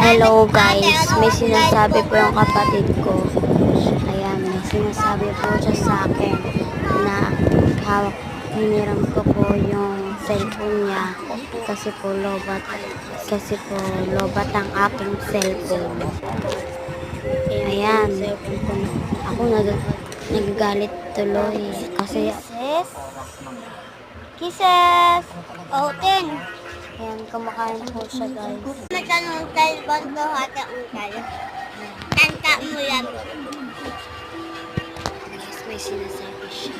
Hello guys, may sinasabi po yung kapatid ko. Ayan, may sinasabi po siya sa akin na hawak, hiniram ko po yung cellphone niya kasi po lobat ang aking cellphone. Ayan, ako nagagalit tuloy kasi Kisses! Open! Ayan, kumakain po siya guys. Matanong cellphone ko ate Uncle. Tanta mo yan. Guys, may sinasabi siya.